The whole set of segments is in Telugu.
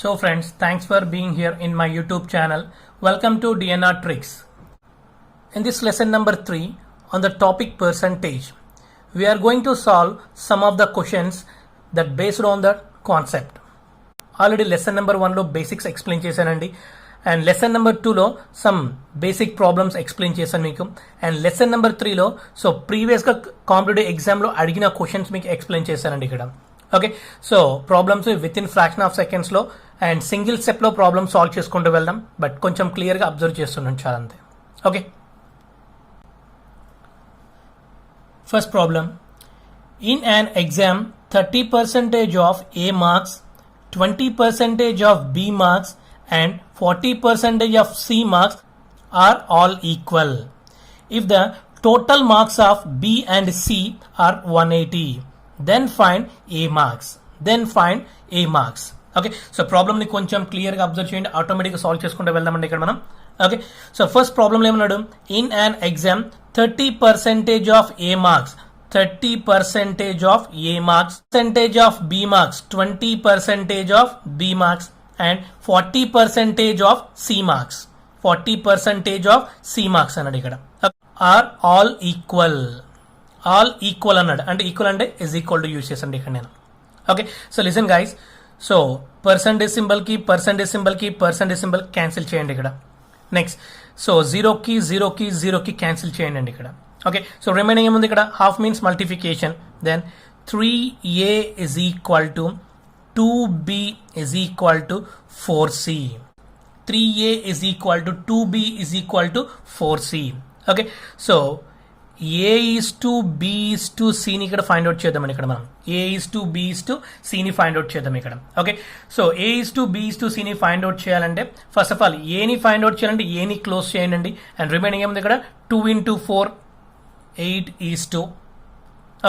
So friends, thanks for being here in my YouTube channel. Welcome to DNR Tricks. In this lesson number 3 on the topic percentage, we are going to solve some of the questions that based on the concept. Already lesson number 1 లో basics explain చేశానండి, and lesson number 2 లో some basic problems explain చేశాను మీకు, and lesson number 3 లో so previous గా కాంపిటేటివ్ ఎగ్జామ్ లో అడిగిన క్వశ్చన్స్ మీకు ఎక్స్ప్లెయిన్ చేశానండి ఇక్కడ. Okay, so problems with in fraction of seconds లో అండ్ సింగిల్ స్టెప్ లో ప్రాబ్లమ్ సాల్వ్ చేసుకుంటూ వెళ్దాం, బట్ కొంచెం క్లియర్ గా అబ్జర్వ్ చేస్తున్నాం చాలా అంతే. Okay, first problem. In an exam 30% of A marks, 20% of B marks and 40% of C marks are all equal. If the total marks of B and C are 180, then find A marks. Okay, so problem ని కొంచెం క్లియర్ గా అబ్జర్వ్ చేయండి, ఆటోమేటిక్ గా సాల్వ్ చేసుకుంటూ వెళ్దామండి ఇక్కడ మనం. ఓకే, సో ఫస్ట్ ప్రాబ్లం ఏమన్నాడు, in an exam 30% of A marks, 30% of A marks, percentage of B marks, 20% of B marks and 40% of C marks, 40% of C marks అన్నాడు ఇక్కడ. ఆర్ ఆల్ ఈక్వల్ అన్నాడు, అంటే ఈక్వల్ అంటే ఇస్ ఈక్వల్ టు యూజ్ చేసండి ఇక్కడ నేను. Okay, so listen guys, so percentage symbol కి క్యాన్సిల్ చేయండి ఇక్కడ. నెక్స్ట్, సో జీరోకి క్యాన్సిల్ చేయండి అండి ఇక్కడ. ఓకే, సో రిమైనింగ్ ఏముంది ఇక్కడ, half means multiplication, then 3a is equal to 2b is equal to 4c. 3a is equal to 2b is equal to 4c. Okay, so a is to b is to c ని ఇక్కడ ఫైండ్ అవుట్ చేద్దామని ఇక్కడ మనం. a is to b is to c ని ఫైండ్ అవుట్ చేద్దాం ఇక్కడ. Okay, so a is to b is to c ని ఫైండ్ అవుట్ చేయాలంటే ఫస్ట్ ఆఫ్ ఆల్ a ని ఫైండ్ అవుట్ చేయాలంటే a ని క్లోజ్ చేయండి, అండ్ రిమైనింగ్ ఏముంది ఇక్కడ 2 into 4 8 is to.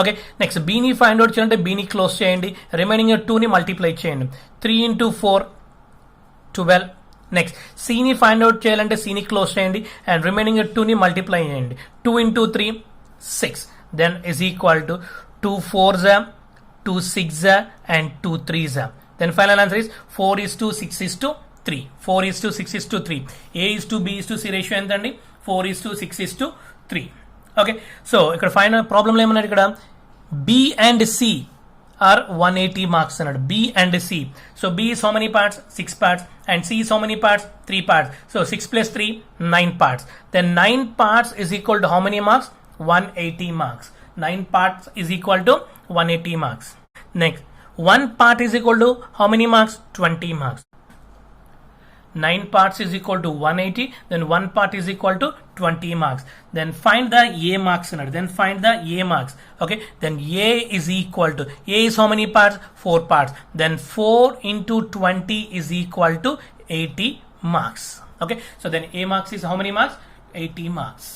Okay, next b ని ఫైండ్ అవుట్ చేయాలంటే b ని క్లోజ్ చేయండి, రిమైనింగ్ 2 ని మల్టిప్లై చేయండి, 3 into 4 12. నెక్స్ట్ c ని ఫైండ్ అవుట్ చేయాలంటే c ని క్లోజ్ చేయండి అండ్ రిమైనింగ్ 2 ని మల్టిప్లై చేయండి, 2 into 3 6, then is equal to 2 4s 2 6s and 2 3s. Then final answer is 4 is to 6 is to 3. 4 is to 6 is to 3. a is to b is to c ratio ఎంత అండి, 4 is to 6 is to 3. Okay, so ఇక్కడ ఫైనల్ ప్రాబ్లంలో ఏమన్నాడు ఇక్కడ, b and c are 180 marks అన్నాడు. b and c, so b is how many parts, 6 parts, and c is how many parts, 3 parts, so 6 plus 3 9 parts. Then 9 parts is equal to how many marks, 180 marks. 9 parts is equal to 180 marks. Next, 1 part is equal to how many marks, 20 marks. 9 parts is equal to 180, then 1 part is equal to 20 marks. Then find the A marks. Okay, then A is equal to, A is how many parts, 4 parts. Then 4 into 20 is equal to 80 marks. Okay, so then A marks is how many marks, 80 marks.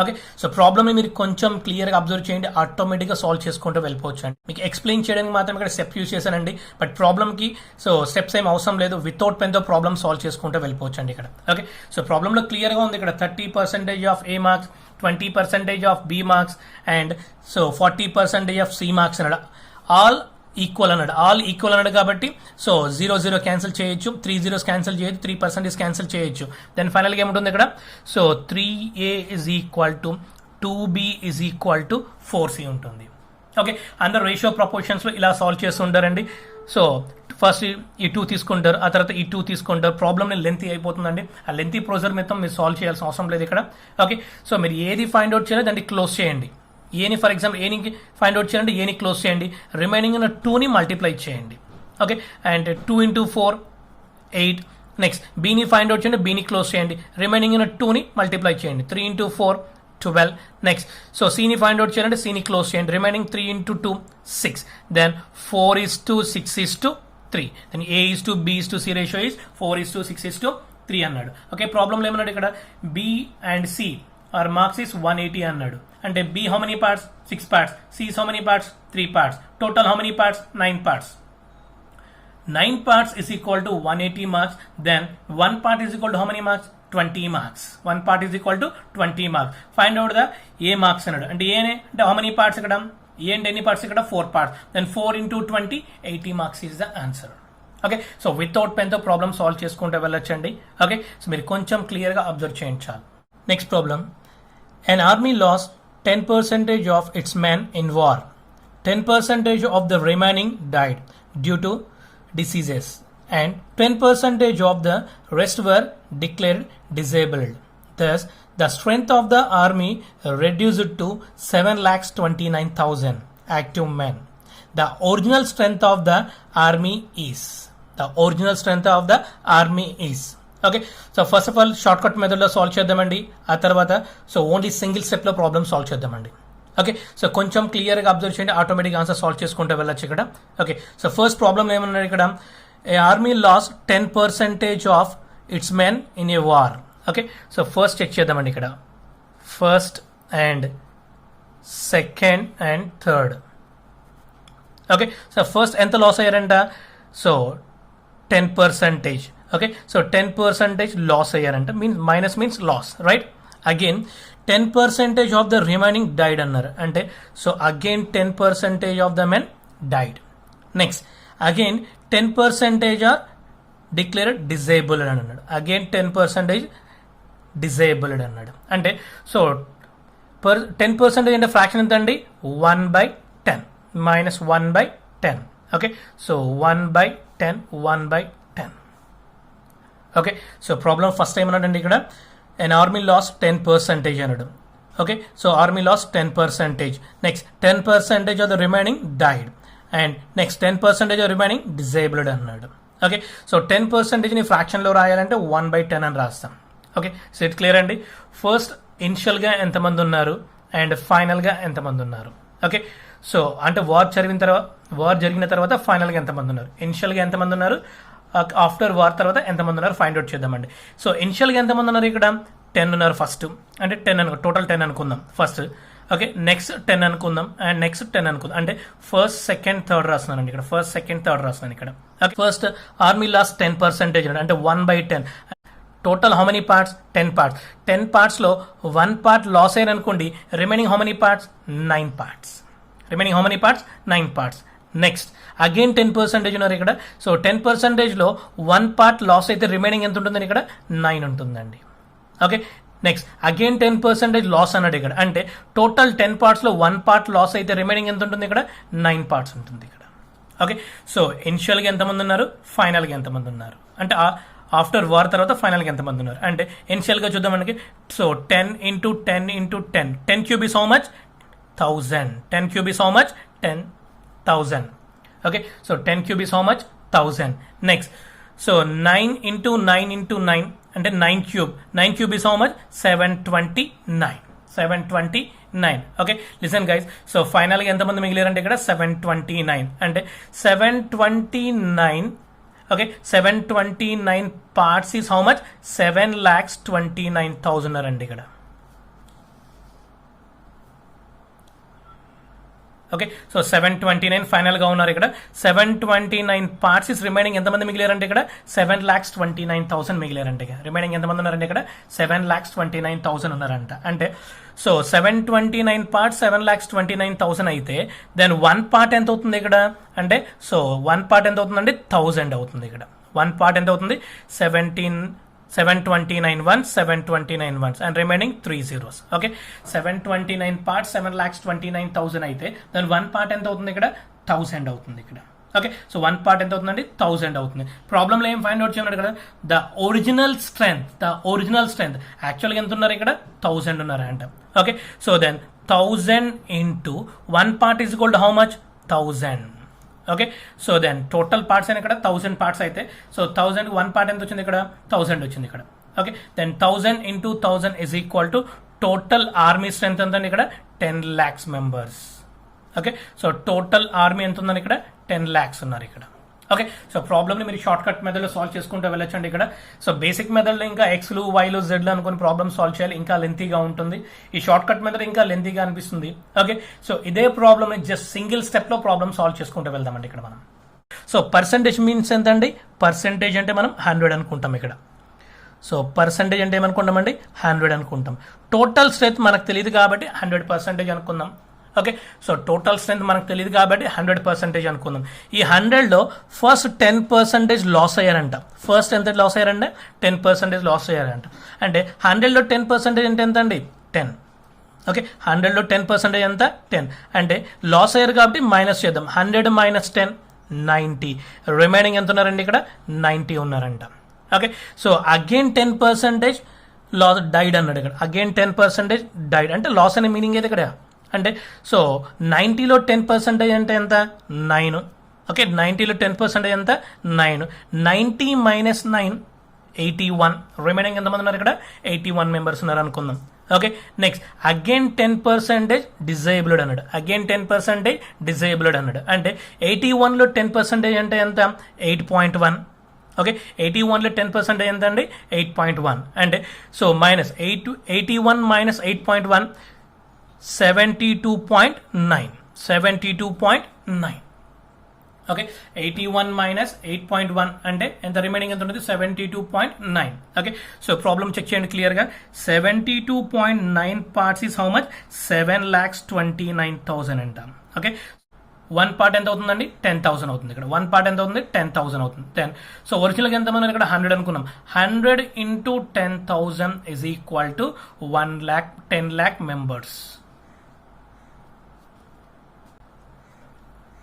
Okay, so problem ని మీరు కొంచెం క్లియర్ గా అబ్జర్వ్ చేయండి, ఆటోమేటిక్ గా సాల్వ్ చేసుకుంటూ వెళ్ళిపోవచ్చు అండి. మీకు ఎక్స్ప్లెయిన్ చేయడానికి మాత్రం ఇక్కడ స్టెప్ యూజ్ చేశానండి, బట్ ప్రాబ్లమ్ కి సో స్టెప్స్ ఏం అవసరం లేదు, వితౌట్ పెన్ తో ప్రాబ్లమ్ సాల్వ్ చేసుకుంటూ వెళ్ళిపోవచ్చు అండి ఇక్కడ. ఓకే, సో ప్రాబ్లమ్ లో క్లియర్ గా ఉంది ఇక్కడ 30% of A marks, 20% of B marks and so 40% of C marks అన్నాడు. ఆల్ ఈక్వల్ అన్నాడు కాబట్టి సో 0 క్యాన్సిల్ చేయొచ్చు, 3 zeros క్యాన్సిల్ చేయొచ్చు, 3% క్యాన్సిల్ చేయొచ్చు. దెన్ ఫైనల్గా ఏముంటుంది ఇక్కడ, so 3a is equal to 2b is equal to 4c ఉంటుంది. ఓకే, అందరు రేషియో ప్రపోర్షన్స్ లో ఇలా సాల్వ్ చేస్తుంటారండి. సో ఫస్ట్ ఈ 2 తీసుకుంటారు, ఆ తర్వాత ఈ 2 తీసుకుంటారు, ప్రాబ్లమ్ లెంతీ అయిపోతుందండి. ఆ లెంతీ ప్రొసీజర్ మొత్తం మీరు సాల్వ్ చేయాల్సిన అవసరం లేదు ఇక్కడ. ఓకే, సో మీరు ఏది ఫైండ్ అవుట్ చేయాలి దాన్ని క్లోజ్ చేయండి. ఏని ఫర్ ఎగ్జాంపుల్ ఏని ఫైండ్ అవుట్ చేయండి, ఏని క్లోజ్ చేయండి, రిమైనింగ్ 2 ని మల్టిప్లై చేయండి. Okay, and 2 into 4 8. నెక్స్ట్ బీని ఫైండ్ అవుట్ చేయండి, బీని క్లోజ్ చేయండి, రిమైనింగ్ 2 ని మల్టిప్లై చేయండి, 3 into 4 12. నెక్స్ట్ సో సిని ఫైండ్ అవుట్ చేయాలంటే సిని క్లోజ్ చేయండి, remaining 3 into 2 6. Then 4 is to 6 is to 3. Then a is to b is to c ratio is 4 is to 6 is to 3 అన్నాడు. ఓకే, ప్రాబ్లంలో ఏమన్నాడు ఇక్కడ, b and c our marks is 180 అన్నాడు. అంటే b how many parts, 6 parts, c is how many parts, 3 parts, total how many parts, 9 parts. 9 parts is equal to 180 marks. Then 1 part is equal to how many marks, 20 marks. 1 part is equal to 20 marks. Find out the a marks అన్నాడు. అంటే a అంటే how many parts ఇక్కడ, a అంటే ఎన్ని parts ఇక్కడ, 4 parts. Then 4 into 20 80 marks is the answer. Okay, so without పెన్తో ప్రాబ్లమ్ సాల్వ్ చేసుకుంటూ వెళ్ళొచ్చండి. ఓకే, సో మీరు కొంచెం క్లియర్గా అబ్జర్వ్ చేయండి చాలు. Next problem, an army lost 10% of its men in war. 10% of the remaining died due to diseases and 10% of the rest were declared disabled. Thus, the strength of the army reduced to 7,29,000 active men. The original strength of the army is. The original strength of the army is. Okay, so first of all short cut మెథడ్లో సాల్వ్ చేద్దామండి. ఆ తర్వాత సో ఓన్లీ సింగిల్ స్టెప్లో ప్రాబ్లమ్ సాల్వ్ చేద్దామండి. ఓకే, సో కొంచెం క్లియర్గా అబ్జర్వ్ చేయండి, ఆటోమేటిక్ ఆన్సర్ సాల్వ్ చేసుకుంటూ వెళ్ళొచ్చు ఇక్కడ. ఓకే, సో ఫస్ట్ ప్రాబ్లమ్ ఏమన్నాడు ఇక్కడ, a army loss 10% of its men in a war. Okay, so first check చేద్దామండి ఇక్కడ, first and second and third. Okay, so first ఎంత లాస్ అయ్యారంట, సో 10%. ఓకే, సో 10% లాస్ అయ్యారంట, minus means loss, right. Again 10% of the remaining died అన్నారు, అంటే so again 10% of the men died. Next again 10% are declared disabled అని అన్నాడు, అగైన్ 10% డిజేబుల్డ్ అన్నాడు. అంటే సో 10% అంటే ఫ్రాక్షన్ ఎంత అండి, 1/10 minus 1/10. Okay, so 1/10 1/10. Okay, so problem first time అన్నాడండి ఇక్కడ, an army lost 10% అన్నాడు. Okay, so army loss 10%. Next 10% of the remaining died and next 10% of remaining disabled అన్నాడు. ఓకే, సో 10%ని ఫ్రాక్షన్లో రాయాలంటే 1/10 అని రాస్తాం. ఓకే, సో ఇట్ క్లియర్ అండి. ఫస్ట్ ఇనిషియల్గా ఎంతమంది ఉన్నారు అండ్ ఫైనల్గా ఎంతమంది ఉన్నారు. ఓకే, సో అంటే వార్ జరిగిన తర్వాత ఫైనల్గా ఎంతమంది ఉన్నారు, ఇనిషియల్గా ఎంతమంది ఉన్నారు, ఆఫ్టర్ వార్ తర్వాత ఎంతమంది ఉన్నారు ఫైండ్ అవుట్ చేద్దామండి. సో ఇనిషియల్గా ఎంతమంది ఉన్నారు ఇక్కడ, 10 ఉన్నారు ఫస్ట్, అంటే 10 టోటల్ 10 అనుకుందాం ఫస్ట్. ఓకే, నెక్స్ట్ 10 అనుకుందాం అండ్ నెక్స్ట్ 10 అనుకుందాం, అంటే ఫస్ట్ సెకండ్ థర్డ్ రాస్తున్నానండి ఇక్కడ, ఫస్ట్ సెకండ్ థర్డ్ రాస్తున్నాను ఇక్కడ. ఓకే, ఫస్ట్ ఆర్మీ లాస్ 10% అంటే 1/10. Total how many parts, 10 parts. 10 పార్ట్స్లో 1 పార్ట్ లాస్ అయిన అనుకోండి, remaining how many parts, 9 parts. Remaining how many parts, 9 parts. Next again 10% ఉన్నారు ఇక్కడ, సో 10%లో 1 పార్ట్ లాస్ అయితే రిమైనింగ్ ఎంత ఉంటుందని ఇక్కడ 9 ఉంటుందండి. ఓకే, నెక్స్ట్ అగైన్ 10% లాస్ అన్నాడు ఇక్కడ, అంటే టోటల్ 10 పార్ట్స్లో 1 పార్ట్ లాస్ అయితే రిమైనింగ్ ఎంత ఉంటుంది ఇక్కడ, 9 పార్ట్స్ ఉంటుంది ఇక్కడ. ఓకే, సో ఇనిషియల్గా ఎంతమంది ఉన్నారు, ఫైనల్గా ఎంతమంది ఉన్నారు, అంటే ఆఫ్టర్ వార్ తర్వాత ఫైనల్గా ఎంతమంది ఉన్నారు, అంటే ఇనిషియల్గా చూద్దాం మనకి. So 10 × 10 × 10, 10 cube is how much, 1000. 10 cube is how much, 10,000. Okay, so 10 cube is how much, 1000. Next, so 9 × 9 × 9 అంటే 9 cube. 9 cube is how much, 729. 729. Okay, listen guys, so ఫైనల్గా ఎంతమంది మిగిలారంటే ఇక్కడ 729, అంటే 729. Okay, 729 parts is how much, 7,29,000 అండి ఇక్కడ. ఓకే, సో 729 ఫైనల్గా ఉన్నారు ఇక్కడ. 729 పార్ట్స్ ఇస్ రిమైనింగ్ ఎంతమంది మిగిలారంటే ఇక్కడ, 7,29,000 మిగిలారంటే ఇక్కడ. రిమైనింగ్ ఎంతమంది ఉన్నారంటే ఇక్కడ, 7,29,000 ఉన్నారంట. అంటే సో 729 పార్ట్స్ 7,29,000 అయితే దెన్ 1 పార్ట్ ఎంత అవుతుంది ఇక్కడ, అంటే సో 1 పార్ట్ ఎంత అవుతుందండి, 1000 అవుతుంది ఇక్కడ. 1 పార్ట్ ఎంత అవుతుంది, 729 ones, 729 ones and remaining 3 zeros. Okay, 729 parts 7,29,000 అయితే దాని 1 పార్ట్ ఎంత అవుతుంది ఇక్కడ, 1000 అవుతుంది ఇక్కడ. ఓకే, సో 1 పార్ట్ ఎంత అవుతుందండి, 1000 అవుతుంది. ప్రాబ్లంలో ఏం ఫైండ్ అవుట్ చేయమన్నాడు కదా, ద ఒరిజినల్ స్ట్రెంత్ యాక్చువల్గా ఎంత ఉన్నారు ఇక్కడ, 1000 ఉన్నారు అంట. Okay, so then 1000 into 1 part is equal to how much, 1000. Okay, so then total parts అయినా ఇక్కడ 1000 పార్ట్స్ అయితే, సో 1000 1 పార్ట్ ఎంత వచ్చింది ఇక్కడ, 1000 వచ్చింది ఇక్కడ. Okay, then 1000 × 1000 is equal to total army strength ఎంత ఇక్కడ, 10 lakhs members. Okay, so total army ఎంత ఉందని ఇక్కడ, 10 lakhs ఉన్నారు ఇక్కడ. ఓకే, సో ప్రాబ్లమ్ని మీరు షార్ట్ కట్ మెథడ్లో సాల్వ్ చేసుకుంటూ వెళ్ళొచ్చండి ఇక్కడ. సో బేసిక్ మెథడ్లో ఇంకా ఎక్స్లు వైలు జెడ్లు అనుకుని ప్రాబ్లమ్ సాల్వ్ చేయాలి, ఇంకా లెంతీగా ఉంటుంది. ఈ షార్ట్ కట్ మెథడ్ ఇంకా లెంతీగా అనిపిస్తుంది. ఓకే, సో ఇదే ప్రాబ్లమ్ని జస్ట్ సింగిల్ స్టెప్లో ప్రాబ్లమ్ సాల్వ్ చేసుకుంటూ వెళ్దామండి ఇక్కడ మనం. సో పర్సంటేజ్ మీన్స్ ఎంత అండి, పర్సంటేజ్ అంటే మనం 100 అనుకుంటాం ఇక్కడ. సో పర్సంటేజ్ అంటే ఏమనుకుంటామండి, 100 అనుకుంటాం. టోటల్ స్ట్రెంత్ మనకు తెలియదు కాబట్టి 100% అనుకుందాం. ఓకే, సో టోటల్ స్ట్రెంత్ మనకు తెలియదు కాబట్టి 100% అనుకుందాం. ఈ 100లో ఫస్ట్ 10% లాస్ అయ్యారంట. ఫస్ట్ ఎంత లాస్ అయ్యారంటే 10% లాస్ అయ్యారంట. అంటే 100లో 10% అంటే ఎంత అండి? 10. ఓకే, 100లో 10% ఎంత? 10. అంటే లాస్ అయ్యారు కాబట్టి మైనస్ చేద్దాం. 100 మైనస్ 10 90. రిమైనింగ్ ఎంత ఉన్నారండి? ఇక్కడ 90 ఉన్నారంట. Okay, so again 10% loss died అన్నాడు ఇక్కడ. అగైన్ 10% డైడ్ అంటే లాస్ అనే మీనింగ్ ఏది ఇక్కడ అంటే సో 90లో 10% అంటే ఎంత? 9. ఓకే, 90లో 10% ఎంత? 9. 90 మైనస్ 9 81. రిమైనింగ్ ఎంతమంది ఉన్నారు ఇక్కడ? 81 మెంబర్స్ ఉన్నారు అనుకుందాం. ఓకే, నెక్స్ట్ అగైన్ 10% డిజేబుల్డ్ అన్నాడు. అగైన్ 10% డిజేబుల్డ్ అన్నాడు. అంటే 81లో 10% అంటే ఎంత? 8.1. ఓకే, 81లో 10% ఎంత అండి? 8.1. అంటే so minus 81 minus 8.1 72.9. 72.9. Okay, 81 minus 8.1 అంటే ఎంత? రిమైనింగ్ ఎంత ఉంటుంది? 72.9. ఓకే, సో ప్రాబ్లం చెక్ చేయండి క్లియర్గా. 72.9 పార్ట్స్ ఈస్ హౌ మచ్? 7,29,000 అంటాం. ఓకే, 1 పార్ట్ ఎంత అవుతుందండి? 10,000 అవుతుంది. ఇక్కడ 1 పార్ట్ ఎంత అవుతుంది? 10,000 అవుతుంది. 10. సో ఒరిజినల్గా ఎంత మనం ఇక్కడ 100 అనుకున్నాం. 100 into 10,000 is equal to 1 lakh 10 lakh members.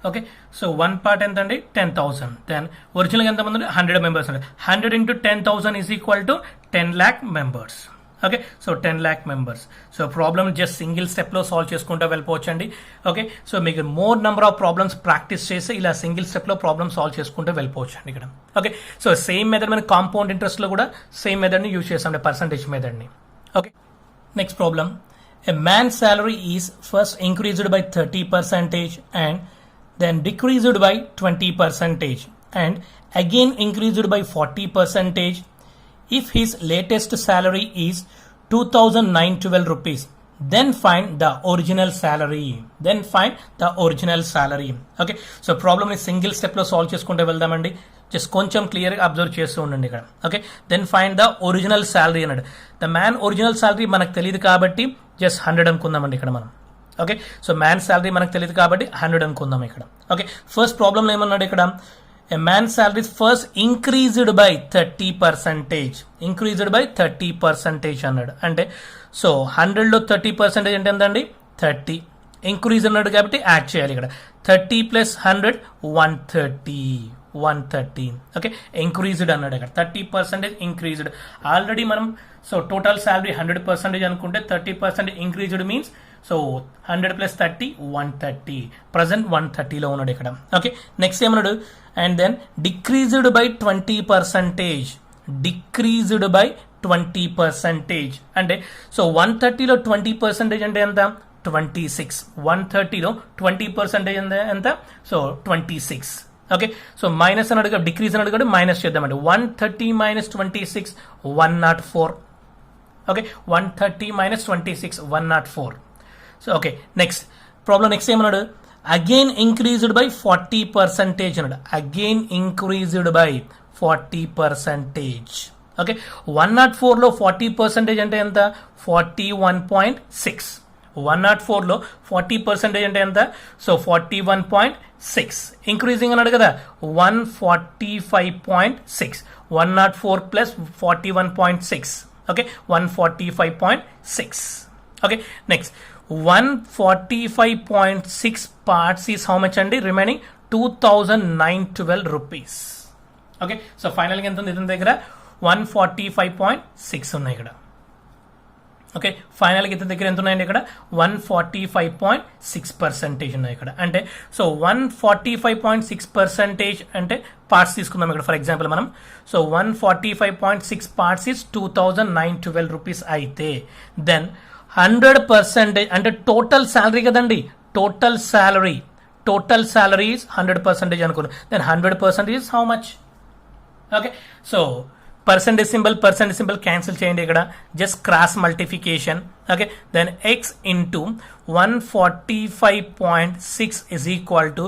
Okay, so 1 part ఎంత అండి? 10,000. దెన్ ఒరిజినల్గా ఎంత మంది? 100 మెంబర్స్ అండి. 100 into 10,000 is equal to 10 lakh members. Okay, so 10 lakh members. So problem just single స్టెప్లో సాల్వ్ చేసుకుంటూ వెళ్ళిపోవచ్చండి. ఓకే, సో మీకు more number of problems practice చేసి ఇలా సింగిల్ స్టెప్లో ప్రాబ్లమ్ సాల్వ్ చేసుకుంటూ వెళ్ళిపోవచ్చండి ఇక్కడ. ఓకే, సో సేమ్ మెథడ్ మన కాంపౌండ్ ఇంట్రెస్ట్లో కూడా సేమ్ మెథడ్ని యూజ్ చేస్తాం, పర్సంటేజ్ మెథడ్ని. Okay, next problem. A man salary is first increased by 30% and then decreased by 20% and again increased by 40% if his latest salary is 2,912 rupees. Then find the original salary. Okay, so ప్రాబ్లమ్ని సింగిల్ స్టెప్లో సాల్వ్ చేసుకుంటూ వెళ్దామండి. జస్ట్ కొంచెం క్లియర్గా అబ్జర్వ్ చేస్తూ ఉండండి ఇక్కడ. Okay, then find the original salary అన్నాడు. ద మ్యాన్ ఒరిజినల్ శాలరీ మనకు తెలియదు కాబట్టి జస్ట్ 100 అనుకుందామండి ఇక్కడ మనం. ఓకే, సో మ్యాన్ శాలరీ మనకు తెలియదు కాబట్టి 100 అనుకుందాం ఇక్కడ. ఓకే, ఫస్ట్ ప్రాబ్లంలో ఏమన్నాడు ఇక్కడ? A man salary first increased by 30%. Increased by 30% అన్నాడు. అంటే సో 100లో 30% అంటే ఎంతండి? 30. ఇంక్రీజ్ అన్నాడు కాబట్టి యాడ్ చేయాలి ఇక్కడ. 30 ప్లస్ 100 130. ఓకే, ఇంక్రీజ్డ్ అన్నాడు ఇక్కడ. 30% ఇంక్రీజ్డ్. ఆల్రెడీ మనం సో టోటల్ శాలరీ 100% అనుకుంటే 30% increased means so 100 plus 30 130. Present 130లో ఉన్నాడు ఇక్కడ. ఓకే, నెక్స్ట్ ఏమన్నాడు? And then decreased by 20%. Decreased by 20% అంటే సో 130లో 20% అంటే ఎంత? 26. 130లో 20% ఎంత? సో 26. ఓకే, సో మైనస్ అని అడుగు, డిక్రీజ్ అని అడుగు, మైనస్ చేద్దామండి. 130 minus 26 104. Okay, 130 minus 26 104. So okay, next problem. Next ఏమన్నాడు? అగైన్ ఇంక్రీజ్డ్ బై 40% అన్నాడు. Again increased by 40%. ఓకే, 104లో 40% అంటే ఎంత? 41.6. 104లో 40% అంటే ఎంత? సో 41.6. ఇంక్రీజింగ్ అన్నాడు కదా, 145.6. 104 plus 41.6. Okay, 145.6. Okay, next 145.6 parts is how much అండి? Remaining 2,912 rupees. ఓకే, సో ఫైనల్గా ఎంత ఉంది? ఇతని దగ్గర 145.6 ఉన్నాయి ఇక్కడ. ఓకే, ఫైనల్గా ఇతని దగ్గర ఎంత ఉన్నాయండి? ఇక్కడ 145.6% ఉన్నాయి ఇక్కడ. అంటే సో 145.6% అంటే పార్ట్స్ తీసుకుందాం ఇక్కడ. ఫర్ ఎగ్జాంపుల్ మనం సో 145.6 parts is 2,912 rupees అయితే దెన్ 100% అంటే టోటల్ శాలరీ కదండి. టోటల్ శాలరీ ఈజ్ 100% అనుకున్నాం. Then 100% is how much? Okay, so percentage symbol cancel చేయండి ఇక్కడ. Just cross multiplication. Okay, then X into 145.6 is equal to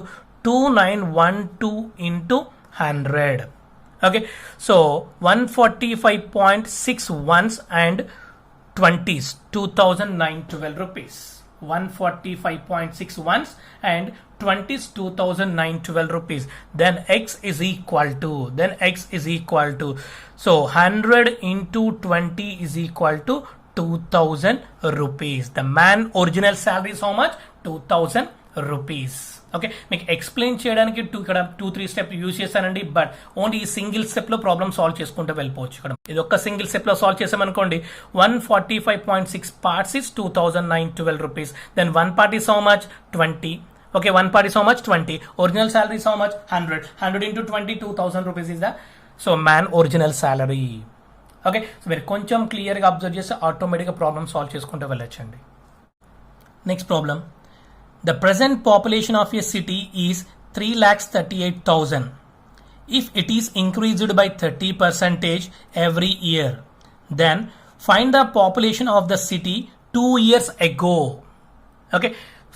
2912 into 100. Okay, so 145.6 ones and 20s 2,912 rupees. 145.6 ones and 20 is 2,912 rupees. Then x is equal to so 100 into 20 is equal to 2,000 rupees. The man original salary is how much? 2,000 rupees. Okay, మీకు ఎక్స్ప్లెయిన్ చేయడానికి ఇక్కడ 2-3 స్టెప్ యూజ్ చేశానండి, బట్ ఓన్లీ ఈ సింగిల్ స్టెప్ లో ప్రాబ్లమ్ సాల్వ్ చేసుకుంటూ వెళ్ళిపోవచ్చు. ఇక్కడ ఇది ఒక్క సింగిల్ స్టెప్ లో సాల్వ్ చేసామనుకోండి, 145.6 parts is 2,912 rupees. Then one part is how much? 20. Okay, one part is how much? 20. Original salary is how much? 100. 100 into 20, 2,000 rupees is the man original salary. Okay, so మీరు కొంచెం క్లియర్గా అబ్జర్వ్ చేస్తే ఆటోమేటిక్గా ప్రాబ్లమ్ సాల్వ్ చేసుకుంటూ వెళ్ళొచ్చండి. Next problem. The present population of a city is 3,38,000. If it is increased by 30% every year, then find the population of the city 2 years ago. Okay,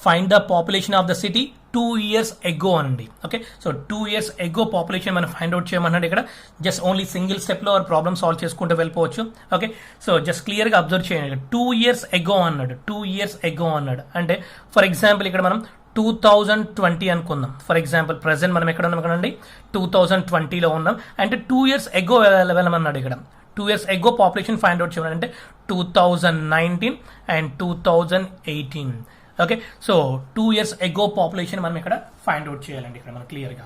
find the population of the city 2 years ago అండి. Okay, so 2 years ago population మనం ఫైండ్ అవుట్ చేయమన్నాడు. ఇక్కడ జస్ట్ ఓన్లీ సింగిల్ స్టెప్లో ప్రాబ్లమ్ సాల్వ్ చేసుకుంటూ వెళ్ళిపోవచ్చు. ఓకే, సో జస్ట్ క్లియర్గా అబ్జర్వ్ చేయండి. 2 years ago అన్నాడు. 2 years ago అన్నాడు అంటే ఫర్ ఎగ్జాంపుల్ ఇక్కడ మనం 2020 అనుకుందాం. ఫర్ ఎగ్జాంపుల్ ప్రెసెంట్ మనం ఎక్కడ ఉన్నాం కదండి, 2020లో ఉన్నాం. అంటే 2 years ago వెళ్ళమన్నాడు. ఇక్కడ 2 years ago population find out చేయమని అంటే 2019 and 2018. Okay, so 2 years ago population మనం ఇక్కడ ఫైండ్ అవుట్ చేయాలండి. ఇక్కడ మనం క్లియర్గా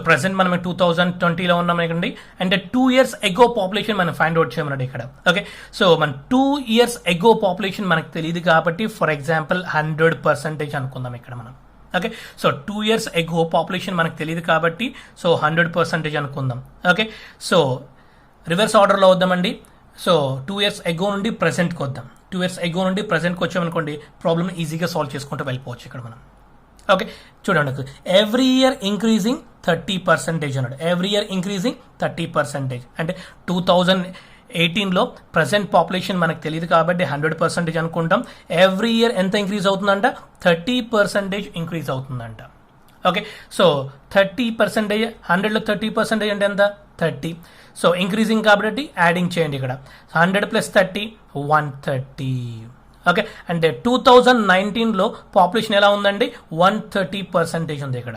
ప్రెసెంట్ మనం 2020లో ఉన్నాం కదండి, అంటే 2 years ago పాపులేషన్ మనం ఫైండ్ అవుట్ చేయమన్నాడు ఇక్కడ. ఓకే, సో మన 2 years ago పాపులేషన్ మనకు తెలియదు కాబట్టి ఫర్ ఎగ్జాంపుల్ 100% అనుకుందాం ఇక్కడ మనం. Okay, so 2 years ago population మనకు తెలియదు కాబట్టి సో 100% అనుకుందాం. ఓకే, సో రివర్స్ ఆర్డర్లో వద్దామండి. సో 2 years ago నుండి ప్రెసెంట్కి వద్దాం. 2 years ago నుండి ప్రెసెంట్కి వచ్చామనుకోండి, ప్రాబ్లమ్ ఈజీగా సాల్వ్ చేసుకుంటూ వెళ్ళిపోవచ్చు ఇక్కడ మనం. ఓకే, చూడండి, ఎవ్రీ ఇయర్ ఇంక్రీజింగ్ 30% అన్నాడు. ఎవ్రీ ఇయర్ ఇంక్రీజింగ్ 30% అంటే 2018లో ప్రెసెంట్ పాపులేషన్ మనకు తెలియదు కాబట్టి 100% అనుకుంటాం. ఎవ్రీ ఇయర్ ఎంత ఇంక్రీజ్ అవుతుందంట? 30% ఇంక్రీజ్ అవుతుందంట. ఓకే, సో 30%, 100లో 30% అంటే ఎంత? 30. సో ఇంక్రీజింగ్ కాబట్టి యాడింగ్ చేయండి. ఇక్కడ 100 + 30 130. ఓకే, అంటే 2019లో పాపులేషన్ ఎలా ఉందండి? 130% ఉంది ఇక్కడ.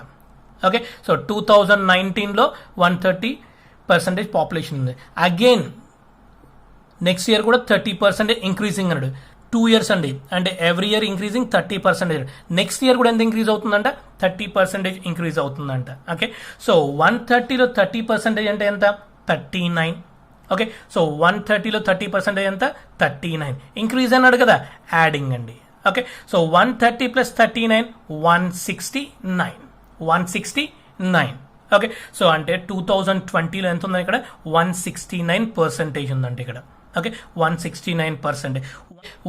ఓకే, సో 2019లో 130% పాపులేషన్ ఉంది. అగైన్ నెక్స్ట్ ఇయర్ కూడా 30% ఇంక్రీజింగ్ అన్నాడు. 2 years అండి, అంటే every year increasing 30%. Next year కూడా ఎంత ఇంక్రీజ్ అవుతుందంట? 30% ఇంక్రీజ్ అవుతుందంట. ఓకే, సో 130లో 30% అంటే ఎంత? 39. ఓకే, సో 130లో 30% ఎంత? 39. ఇంక్రీజ్ అన్నాడు కదా, యాడింగ్ అండి. Okay, so 130 + 39 169. 169. ఓకే, సో అంటే 2020లో ఎంత ఉందని ఇక్కడ? 169% ఉందండి ఇక్కడ. ఓకే, 169%.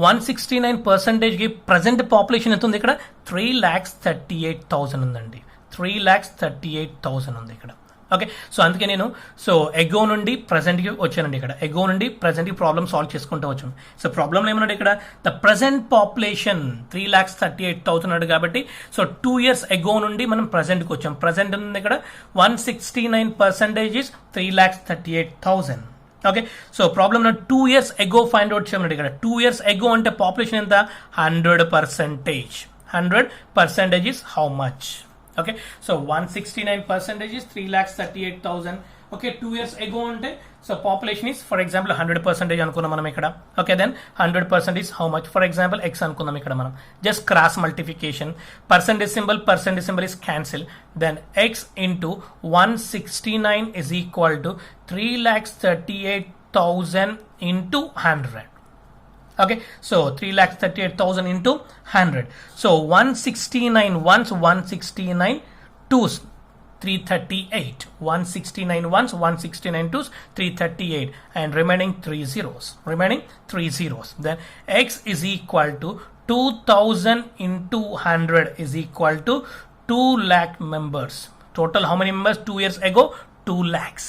169%కి ప్రజెంట్ పాపులేషన్ ఎంత ఉంది ఇక్కడ? 3,38,000 ఉందండి. 3,38,000 ఉంది ఇక్కడ. ఓకే, సో అందుకే నేను ఎగో నుండి ప్రజెంట్కి వచ్చానండి. ఇక్కడ ఎగో నుండి ప్రజెంట్కి ప్రాబ్లమ్ సాల్వ్ చేసుకుంటూ వచ్చాను. సో ప్రాబ్లమ్ ఏమన్నాడు ఇక్కడ? ద ప్రజెంట్ పాపులేషన్ 3,38,000 అన్నాడు కాబట్టి 2 years ఎగో నుండి మనం ప్రజెంట్కి వచ్చాం. ప్రజెంట్ ఉంది ఇక్కడ 169% is 3,38,000. Okay, so problem 2 years ago find out చేయమన్నాడు ఇక్కడ. 2 years ఎగో అంటే పాపులేషన్ ఎంత? 100%. 100% is how much? Okay, so 169% is 3,38,000. Okay, 2 years ago అంటే so population is for example 100% అనుకున్నాం మనం ఇక్కడ. Okay, then 100% is how much? For example X అనుకుందాం ఇక్కడ మనం. Just cross multiplication, percentage symbol is cancel. Then X into 169 is equal to 3,38,000 into 100. Okay, so 3,38,000 into 100. So 169 ones, 169 twos, 338. 169 ones, 169 twos, 338, and remaining 3 zeros. Then x is equal to 2,000 into 100 is equal to 2 lakh members. Total how many members? 2 years ago, 2 lakhs.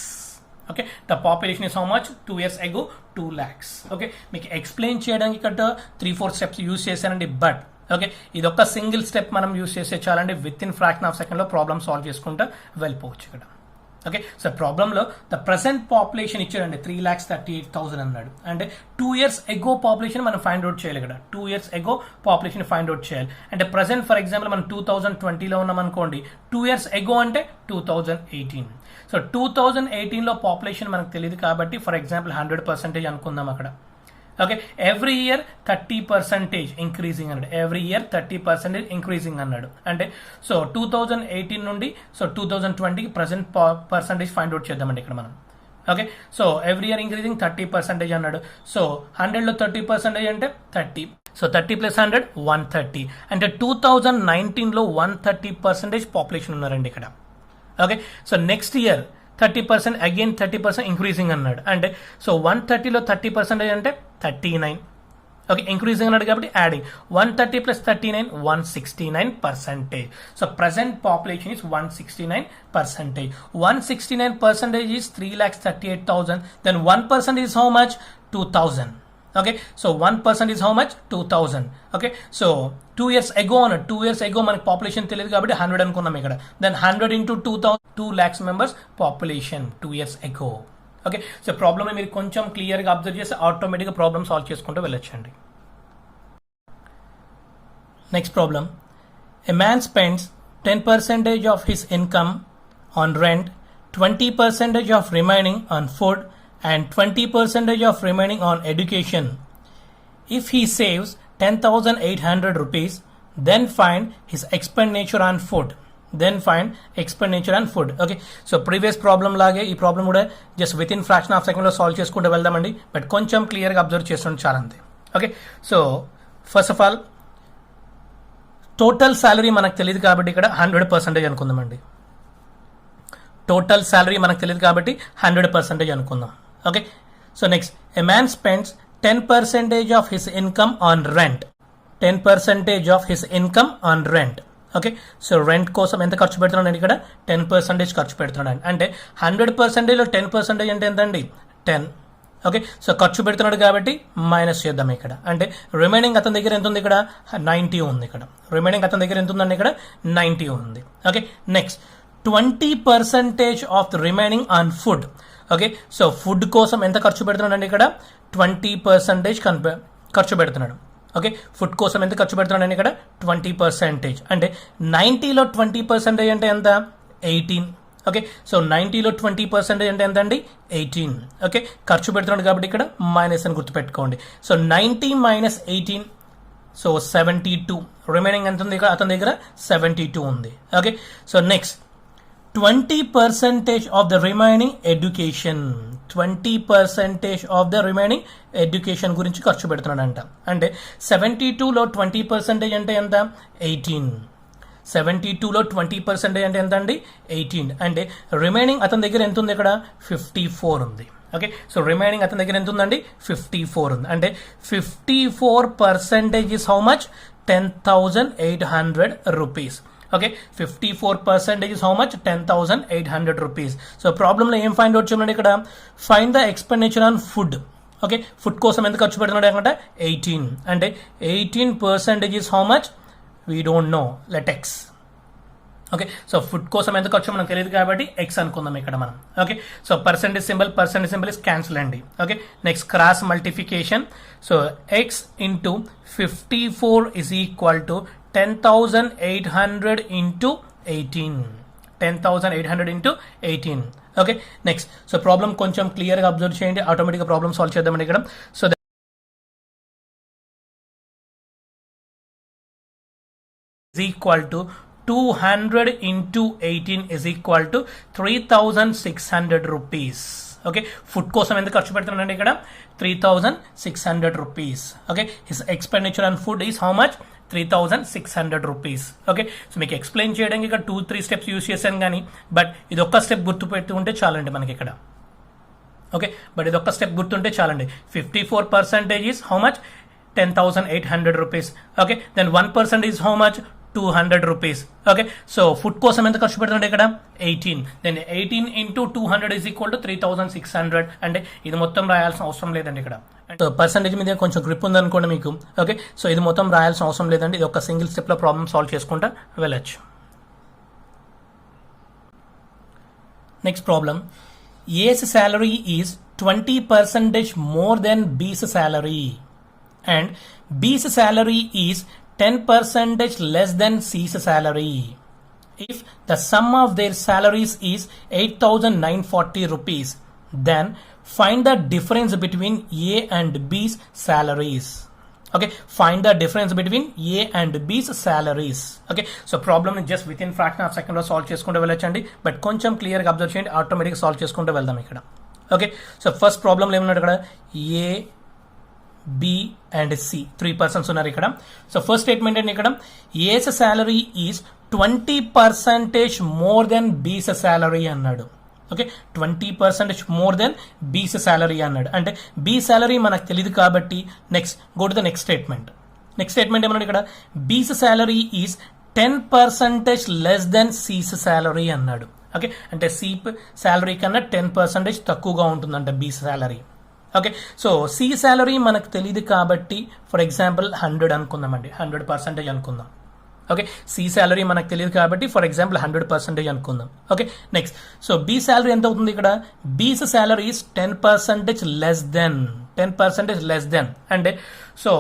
Okay, the population is how much? 2 years ago, 2 lakhs. Okay, మీకు ఎక్స్ప్లెయిన్ చేయడానికి ఇక్కడ 3-4 స్టెప్స్ యూస్ చేశానండి, బట్ ఓకే ఇది ఒక సింగిల్ స్టెప్ మనం యూస్ చేసే చాలండి. విత్ ఇన్ ఫ్రాక్షన్ ఆఫ్ సెకండ్లో ప్రాబ్లమ్ సాల్వ్ చేసుకుంటూ వెళ్ళిపోవచ్చు ఇక్కడ. ఓకే, సో ప్రాబ్లంలో ద ప్రెసెంట్ పాపులేషన్ ఇచ్చాడండి 3,38,000 అన్నాడు. అంటే 2 years ఎగో పాపులేషన్ మనం ఫైండ్ అవుట్ చేయాలి ఇక్కడ. 2 years ఎగో పాపులేషన్ ఫైండ్ అవుట్ చేయాలి. అంటే ప్రెసెంట్ ఫర్ ఎగ్జాంపుల్ మనం 2020లో ఉన్నాం అనుకోండి, 2 years ఎగో అంటే 2018. సో 2018లో పాపులేషన్ మనకు తెలియదు కాబట్టి ఫర్ ఎగ్జాంపుల్ 100% అనుకుందాం అక్కడ. ఓకే, ఎవ్రీ ఇయర్ 30% ఇంక్రీజింగ్ అన్నాడు. ఎవ్రీ ఇయర్ 30% ఇంక్రీజింగ్ అన్నాడు. అంటే సో 2018 నుండి సో 2020కి ప్రజెంట్ పర్సంటేజ్ ఫైండ్ అవుట్ చేద్దామండి ఇక్కడ మనం. Okay, so every year increasing 30% అన్నాడు. సో 100లో 30% అంటే 30. సో 30 + 100 130. అంటే 2019లో 130% పాపులేషన్ ఉన్నారండి ఇక్కడ. Okay, so next year 30% again 30% increasing అన్నాడు. అంటే సో 130లో 30% అంటే 39. ఓకే, ఇంక్రీజింగ్ అన్నాడు కాబట్టి adding 130 + 39 169%. So present population is 169%. 169% is 3,38,000. Then 1% is how much? 2,000. Okay, so 1% is how much? 2,000. Okay, so 2 years ago అన్న 2 years ago మనకి పాపులేషన్ తెలియదు కాబట్టి 100 అనుకున్నాం ఇక్కడ. దెన్ 100 into 2,000 2 lakhs members పాపులేషన్ 2 years ago. Okay, so problem మీరు కొంచెం క్లియర్గా అబ్జర్వ్ చేస్తే ఆటోమేటిక్గా ప్రాబ్లమ్ సాల్వ్ చేసుకుంటూ వెళ్ళొచ్చండి. Next problem, a man spends 10% of his income on rent, 20% of remaining on food and 20% of remaining on education. If he saves 10,800 rupees, then find his expenditure on food. Okay, so previous problem లాగే ఈ ప్రాబ్లం కూడా just with in fraction of సెకండ్లో సాల్వ్ చేసుకుంటూ వెళ్దామండి. బట్ కొంచెం క్లియర్గా అబ్జర్వ్ చేస్తుంటే చాలా అంతే. Okay, so first of all total salary మనకు తెలియదు కాబట్టి ఇక్కడ 100% అనుకుందామండి. టోటల్ శాలరీ మనకు తెలియదు కాబట్టి 100% అనుకుందాం. Okay, so next, a man spends 10% of his income on rent. 10% of his income on rent. Okay, so rent కోసం ఎంత ఖర్చు పెడుతున్నాడు ఇక్కడ? 10% ఖర్చు పెడుతున్నాడు. అంటే 100%లో 10% అంటే ఎంత అండి? 10. ఓకే, సో ఖర్చు పెడుతున్నాడు కాబట్టి మైనస్ చేద్దాం ఇక్కడ. అంటే రిమైనింగ్ అతని దగ్గర ఎంత ఉంది ఇక్కడ? 90 ఉంది ఇక్కడ. రిమైనింగ్ అతని దగ్గర ఎంత ఉందండి ఇక్కడ? 90 ఉంది. Okay, next 20% of the remaining on food. Okay, so food కోసం ఎంత ఖర్చు పెడుతున్నాడు అండి ఇక్కడ? 20% ఖర్చు పెడుతున్నాడు. ఓకే, ఫుడ్ కోసం ఎంత ఖర్చు పెడుతున్నాడు ఇక్కడ? 20%. అంటే 90లో 20% అంటే ఎంత? 18. ఓకే, సో 90లో 20% అంటే ఎంత అండి? 18. ఓకే, ఖర్చు పెడుతున్నాడు కాబట్టి ఇక్కడ మైనస్ అని గుర్తుపెట్టుకోండి. So 90 - 18 so 72. రిమైనింగ్ ఎంత ఉంది ఇక్కడ? అతని దగ్గర 72 ఉంది. Okay, so next 20% of the remaining education. 20% of the remaining education గురించి ఖర్చు పెడుతున్నాడంట. అంటే 72లో 20% అంటే ఎంత? 18. 72లో 20% అంటే ఎంత అండి? 18. అంటే రిమైనింగ్ అతని దగ్గర ఎంత ఉంది ఇక్కడ? 54 ఉంది. ఓకే, సో రిమైనింగ్ అతని దగ్గర ఎంత ఉందండి? 54 ఉంది. అంటే 54% is how much? 10,800 rupees. Okay, 54% is how much? 10,800 rupees. So ప్రాబ్లంలో ఏం ఫైండ్ అవుట్ చేయమన్నాడు ఇక్కడ? Find the expenditure on food. Okay, food కోసం ఎంత ఖర్చు పెడుతున్నాడు అనమాట? 18. అంటే 18% is how much? We don't know, let X. Okay, so food కోసం ఎంత ఖర్చు మనకు తెలియదు కాబట్టి ఎక్స్ అనుకుందాం ఇక్కడ మనం. Okay, so percentage symbol is cancel అండి. Okay, next cross multiplication. So x into 54 is equal to 10,800 into 18. 10,800 into 18. Okay, next so problem కొంచెం క్లియర్గా అబ్జర్వ్ చేయండి. ఆటోమేటిక్గా ప్రాబ్లం సాల్వ్ చేద్దామండి ఇక్కడ. So is equal to 200 into 18 is equal to 3,600 rupees. Okay, food కోసం ఎంత ఖర్చు పెడుతున్నాడండి ఇక్కడ? 3,600 rupees. Okay, his expenditure on food is how much? 3,600 rupees. Okay, so మీకు ఎక్స్ప్లెయిన్ చేయడానికి ఇక్కడ 2-3 స్టెప్స్ యూస్ చేశాను కానీ బట్ ఇది ఒక్క స్టెప్ గుర్తు పెట్టుకుంటే చాలండి మనకి ఇక్కడ. ఓకే, బట్ ఇది ఒక్క స్టెప్ గుర్తుంటే చాలండి. 54% is how much? 10,800 rupees. Okay, then 1% is how much? 200 rupees. Okay, so food కోసం ఎంత ఖర్చు పెడుతున్నాడు ఇక్కడ? 18. Then 18 into 200 is equal to 3,600. అంటే ఇది మొత్తం రాయాల్సిన అవసరం లేదండి ఇక్కడ. పర్సంటేజ్ మీద కొంచెం గ్రిప్ ఉందనుకోండి మీకు. ఓకే, సో ఇది మొత్తం రాయాల్సిన అవసరం లేదండి. ఇది ఒక సింగిల్ స్టెప్లో ప్రాబ్లమ్ సాల్వ్ చేసుకుంటా వెళ్ళచ్చు. Next problem A's salary is 20% more than B's salary and B's salary is 10% less than C's salary. If the sum of their salaries is 8,940 rupees, then find the difference between A and B's salaries. Okay, find the difference between A and B's salaries. Okay, so problem ని just within fraction of second లో సాల్వ్ చేసుకుంటూ వెళ్ళొచ్చండి, బట్ కొంచెం క్లియర్ గా అబ్జర్వ్ చేయండి, ఆటోమేటిక్ సాల్వ్ చేసుకుంటూ వెళ్దాం ఇక్కడ. ఓకే, సో ఫస్ట్ ప్రాబ్లం ఏమన్నాడు ఇక్కడ, A B and C 3 persons ఉన్నారు ఇక్కడ. సో ఫస్ట్ స్టేట్మెంట్ ఏంటి ఇక్కడ, A's salary is 20% more than B's salary అన్నాడు. Okay, 20% more than B's salary అన్నాడు. అంటే బీ సాలరీ మనకు తెలియదు కాబట్టి next go to the next statement. Next statement ఏమన్నాడు ఇక్కడ, B's salary is 10% less than C's salary అన్నాడు. ఓకే, అంటే సి సాలరీ కన్నా 10% తక్కువగా ఉంటుందంట B salary. Okay, so C salary మనకు తెలియదు కాబట్టి ఫర్ ఎగ్జాంపుల్ 100 అనుకుందామండి, 100% అనుకుందాం. ఓకే, సి సాలరీ మనకు తెలియదు కాబట్టి ఫర్ ఎగ్జాంపుల్ 100% అనుకుందాం. Okay, next so B salary ఎంత అవుతుంది ఇక్కడ, B's salary is 10% less than 10% less than. అంటే సో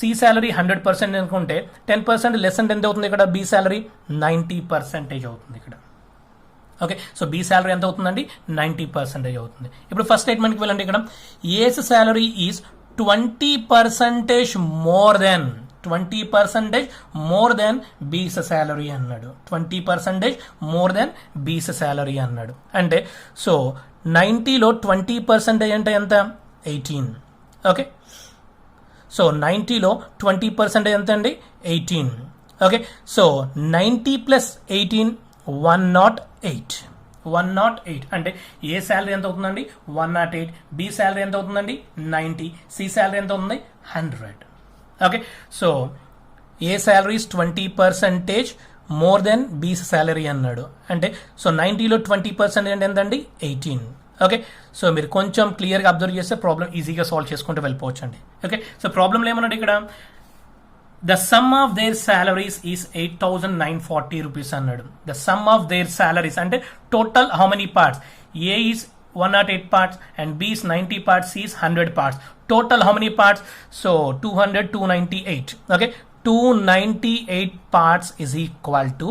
సి సాలరీ 100% అనుకుంటే 10% లెస్ అంటే ఎంత అవుతుంది ఇక్కడ, బి సాలరీ 90% అవుతుంది ఇక్కడ. ఓకే, సో బి సాలరీ ఎంత అవుతుందండి, 90% అవుతుంది. ఇప్పుడు ఫస్ట్ స్టేట్మెంట్కి వెళ్ళండి. ఇక్కడ A's salary is 20% more than 20% more than B's salary అన్నాడు. 20% మోర్ దెన్ బీస్ సాలరీ అన్నాడు. అంటే సో 90లో 20% అంటే ఎంత, 18. ఓకే, సో 90లో 20% ఎంత అండి, 18. Okay, so 90 plus 18 108. 108 అంటే ఏ శాలరీ ఎంత అవుతుందండి, 108. బి శాలరీ ఎంత అవుతుందండి, 90. సి శాలరీ ఎంత అవుతుంది, 100. ఓకే, సో ఏ శాలరీ 20% మోర్ దెన్ బీస్ శాలరీ అన్నాడు. అంటే సో 90లో 20% అంటే ఎంతండి, 18. ఓకే, సో మీరు కొంచెం క్లియర్గా అబ్జర్వ్ చేస్తే ప్రాబ్లం ఈజీగా సాల్వ్ చేసుకుంటూ వెళ్ళిపోవచ్చు అండి. ఓకే, సో ప్రాబ్లంలో ఏమన్నాడు ఇక్కడ, the sum of their salaries is 8,940 rupees అన్నాడు. The sum of their salaries అంటే total how many parts, A is 108 parts and B is 90 parts, C is 100 parts. Total how many parts? So 200, 298. Okay, 298 parts is equal to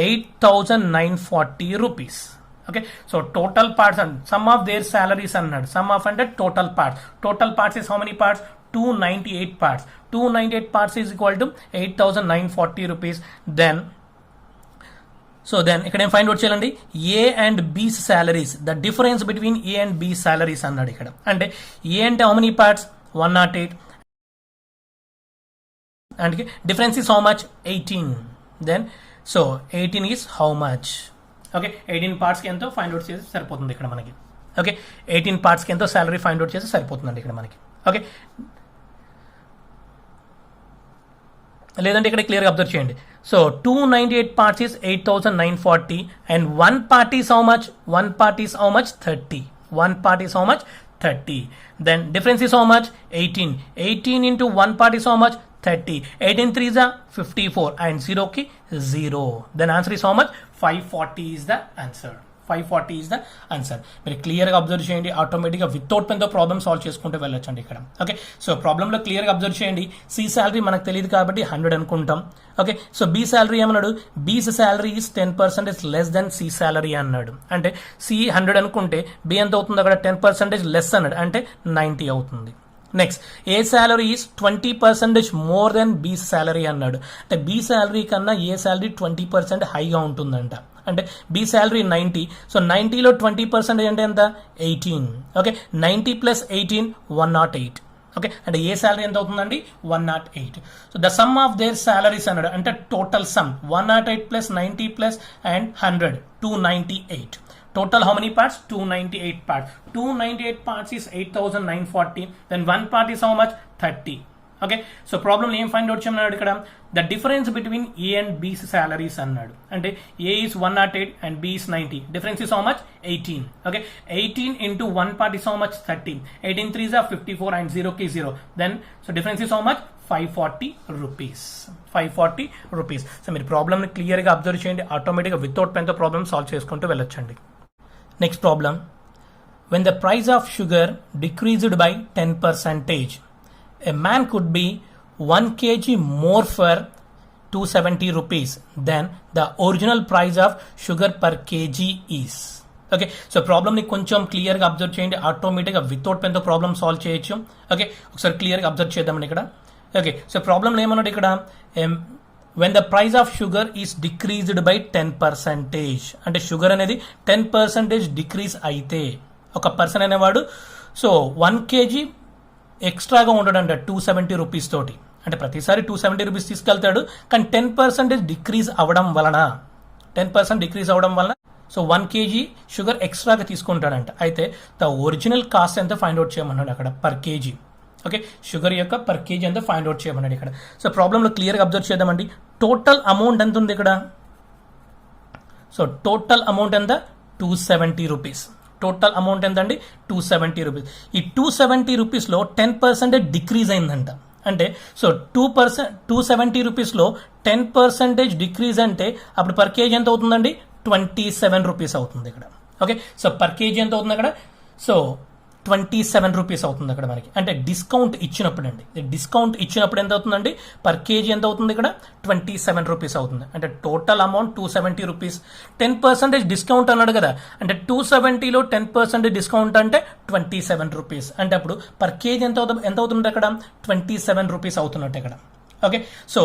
8,940 rupees. Okay, so total parts and sum of their salaries అన్నాడు. Sum of under total parts. Total parts is how many parts? 298 parts. 298 parts is equal to 8,940 rupees. Then ఇక్కడ ఏం ఫైండ్ అవుట్ చేయాలండి, A and B's salaries, the difference between A and B salaries అన్నాడు ఇక్కడ. అంటే ఏ అంటే how many parts, 108 and difference is how much, 18. Then so 18 is how much. Okay, 18 పార్ట్స్కి ఎంతో ఫైండ్ అవుట్ చేసి సరిపోతుంది ఇక్కడ మనకి. ఓకే, 18 పార్ట్స్కి ఎంతో సాలరీ ఫైండ్ అవుట్ చేసి సరిపోతుందండి ఇక్కడ మనకి. ఓకే, లేదంటే ఇక్కడ క్లియర్గా అబ్జర్వ్ చేయండి. So 298 parts is 8,940 and one part is how much? One part is how much? 30. One part is how much? 30. Then difference is how much? 18. 18 into one part is how much? 30. 18 3s are 54 and 0 ki 0. Then answer is how much? 540 is the answer. 540 is the answer. మీరు క్లియర్గా అబ్జర్వ్ చేయండి, ఆటోమేటిక్గా వితౌట్ పెన్తో ప్రాబ్లమ్ సాల్వ్ చేసుకుంటూ వెళ్ళొచ్చండి ఇక్కడ. ఓకే, సో ప్రాబ్లంలో క్లియర్గా అబ్జర్వ్ చేయండి, సి శాలరీ మనకు తెలియదు కాబట్టి 100 అనుకుంటాం. ఓకే, సో బి శాలరీ ఏమన్నాడు, B's salary is 10% less than C salary అన్నాడు. అంటే సి 100 అనుకుంటే బి ఎంత అవుతుంది అక్కడ, 10% లెస్ అన్నాడు, అంటే 90 అవుతుంది. Next A salary is 20% more than B salary అన్నాడు. అంటే బీ శాలరీ కన్నా ఏ శాలరీ 20% హైగా ఉంటుందంట. అంటే బి శాలరీ 90, సో 90లో 20% అంటే ఎంత, 18. Okay, 90 plus 18 108. ఓకే, అంటే ఏ శాలరీ ఎంత అవుతుందండి, 108. So the sum of their salaries అన్నాడు. అంటే total some 108 plus 90 plus and 100 298. Total how many parts? 298 parts. 298 parts is 8,940. Then one part is how much? 30. Okay, so problem ఏం ఫైండ్ అవుట్ చేయమన్నాడు ఇక్కడ, the difference between A and B's salaries అన్నాడు. అంటే A is 108 and B is 90. Difference is how much, 18. Okay, 18 into one part is how much, 30. 18 3s are 54 and 0 ki 0. Then so difference is how much, 540 rupees. 540 rupees. So మీరు ప్రాబ్లమ్ని క్లియర్గా అబ్జర్వ్ చేయండి, ఆటోమేటిక్గా వితౌట్ పెన్తో ప్రాబ్లమ్ సాల్వ్ చేసుకుంటూ వెళ్ళొచ్చండి. Next problem, when the price of sugar decreased by 10%, a man could be 1 kg more for 270 rupees than the original price of sugar per kg is. Okay, so ప్రాబ్లమ్ని కొంచెం క్లియర్గా అబ్జర్వ్ చేయండి. ఆటోమేటిక్గా వితౌట్ పెన్తో ప్రాబ్లమ్ సాల్వ్ చేయొచ్చు. ఓకే, ఒకసారి క్లియర్గా అబ్జర్వ్ చేద్దామండి ఇక్కడ. ఓకే, సో ప్రాబ్లంలో ఏమన్నాడు ఇక్కడ, when the price of sugar is decreased by 10%, అంటే షుగర్ అనేది 10% డిక్రీజ్ అయితే ఒక పర్సన్ అనేవాడు సో 1 kg ఎక్స్ట్రాగా ఉండడంట 270 రూపీస్ తోటి. అంటే ప్రతిసారి 270 రూపీస్ తీసుకెళ్తాడు, కానీ 10% డిక్రీజ్ అవ్వడం వలన 10% డిక్రీజ్ అవ్వడం వలన సో 1 kg షుగర్ ఎక్స్ట్రాగా తీసుకుంటాడంట. అయితే ద ఒరిజినల్ కాస్ట్ ఎంత ఫైండ్ అవుట్ చేయమన్నాడు అక్కడ పర్ కేజీ. ఓకే, షుగర్ యొక్క పర్ కేజీ ఎంత ఫైండ్ అవుట్ చేయమన్నాడు ఇక్కడ. సో ప్రాబ్లంలో క్లియర్గా అబ్జర్వ్ చేద్దామండి. టోటల్ అమౌంట్ ఎంత ఉంది ఇక్కడ, సో టోటల్ అమౌంట్ ఎంత 270 రూపీస్. టోటల్ అమౌంట్ ఎంత అండి 270 రూపీస్. ఈ 270 రూపీస్లో 10% డిక్రీజ్ అయిందంట. అంటే సో 270 రూపీస్లో 10% డిక్రీజ్ అంటే అప్పుడు పర్ కేజీ ఎంత అవుతుందండి 27 రూపీస్ అవుతుంది ఇక్కడ. ఓకే, సో పర్ కేజీ ఎంత అవుతుంది అక్కడ, సో 27 రూపీస్ అవుతుంది అక్కడ మనకి. అంటే డిస్కౌంట్ ఇచ్చినప్పుడు అండి, డిస్కౌంట్ ఇచ్చినప్పుడు ఎంత అవుతుందండి పర్ కేజీ ఎంత అవుతుంది ఇక్కడ 27 రూపీస్ అవుతుంది. అంటే టోటల్ అమౌంట్ 270 రూపీస్, 10% డిస్కౌంట్ అన్నాడు కదా, అంటే 270లో 10% డిస్కౌంట్ అంటే 27 రూపీస్. అంటే అప్పుడు పర్ కేజీ ఎంత అవుతుంది అక్కడ 27 రూపీస్ అవుతున్నట్టు ఇక్కడ. ఓకే, సో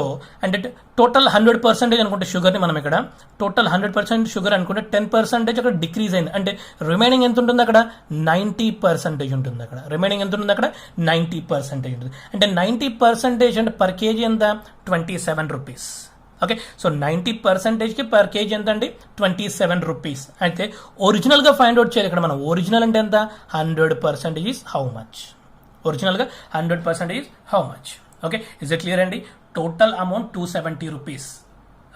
అంటే టోటల్ 100% అనుకుంటే షుగర్ని మనం ఇక్కడ టోటల్ 100% షుగర్ అనుకుంటే 10% అక్కడ డిక్రీజ్ అయింది. అంటే రిమైనింగ్ ఎంత ఉంటుంది అక్కడ 90% ఉంటుంది అక్కడ. రిమైనింగ్ ఎంత ఉంటుంది అక్కడ 90% ఉంటుంది. అంటే 90% అంటే పర్ కేజీ ఎంత 27 రూపీస్. ఓకే, సో 90%కి పర్ కేజీ ఎంత అండి 27 రూపీస్. అయితే ఒరిజినల్గా ఫైండ్ అవుట్ చేయాలి ఇక్కడ మనం. ఒరిజినల్ అంటే ఎంత 100% ఈజ్ హౌ మచ్. ఒరిజినల్గా 100% is how much. Okay, is it clear అండి. Total amount 270 rupees.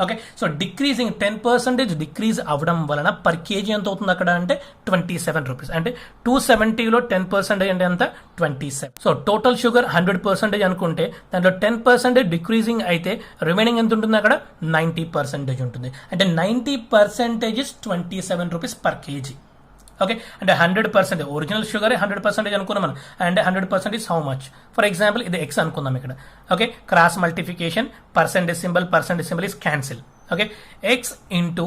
Okay, so decreasing 10% decrease అవ్వడం వలన పర్ కేజీ ఎంత అవుతుంది అక్కడ అంటే 27 రూపీస్. అంటే 270లో 10% అంటే ఎంత 27. సో టోటల్ షుగర్ 100% అనుకుంటే దాంట్లో 10% డిక్రీజింగ్ అయితే రిమైనింగ్ ఎంత ఉంటుంది అక్కడ 90% ఉంటుంది. అంటే 90% is 27 rupees per KG. Okay, అంటే 100% ఒరిజినల్ షుగర్ 100% అనుకున్నాం మనం. And 100% is how much. For example ఇది ఎక్స్ అనుకుందాం ఇక్కడ. Okay, cross multiplication percentage symbol is cancel. Okay, X into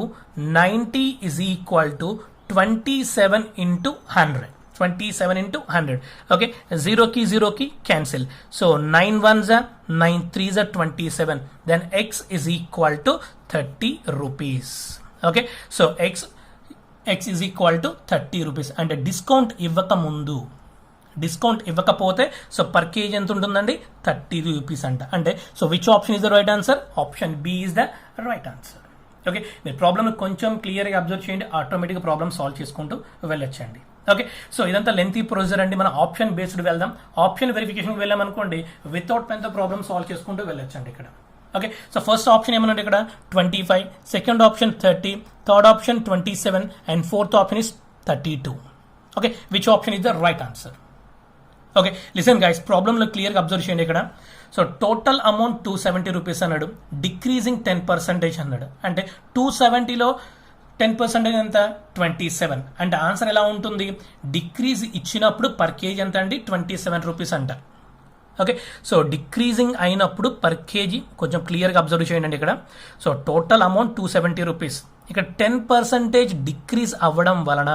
90 is equal to 27 into 100. 27 into 100. Okay, 0 cancel. So 9 1s 9 3s 27. Then X is equal to 30 rupees. Okay, so X is equal to 30 rupees. అంటే డిస్కౌంట్ ఇవ్వకపోతే సో పర్ కేజీ ఎంత ఉంటుందండి 30 రూపీస్ అంట. అంటే so which option is the right answer, option B is the right answer. Okay, మీరు ప్రాబ్లమ్ కొంచెం క్లియర్గా అబ్జర్వ్ చేయండి, ఆటోమేటిక్గా ప్రాబ్లమ్ సాల్వ్ చేసుకుంటూ వెళ్ళొచ్చండి. ఓకే, సో ఇదంతా లెంతీ ప్రొసీజర్ అండి. మనం ఆప్షన్ బేస్డ్ వెళ్దాం. ఆప్షన్ వెరిఫికేషన్కి వెళ్ళాం అనుకోండి, వితౌట్ పెన్తో ప్రాబ్లమ్ సాల్వ్ చేసుకుంటూ వెళ్ళొచ్చండి ఇక్కడ. ఓకే, సో ఫస్ట్ ఆప్షన్ ఏమన్నా ఇక్కడ 25, second option 30, third option 27 and fourth option is 32. Okay, which option is the right answer. Okay, listen guys, ప్రాబ్లంలో క్లియర్గా అబ్జర్వ్ చేయండి ఇక్కడ. సో టోటల్ అమౌంట్ 270 రూపీస్ అన్నాడు, డిక్రీజింగ్ 10% అన్నాడు. అంటే 270లో 10% ఎంత 27. అంటే ఆన్సర్ ఎలా ఉంటుంది, డిక్రీజ్ ఇచ్చినప్పుడు పర్ కేజీ ఎంత అండి 27 రూపీస్ అంట. ఓకే, సో డిక్రీజింగ్ అయినప్పుడు పర్ కేజీ కొంచెం క్లియర్గా అబ్జర్వ్ చేయండి ఇక్కడ. So total amount 270 rupees. ఇక్కడ 10% డిక్రీజ్ అవ్వడం వలన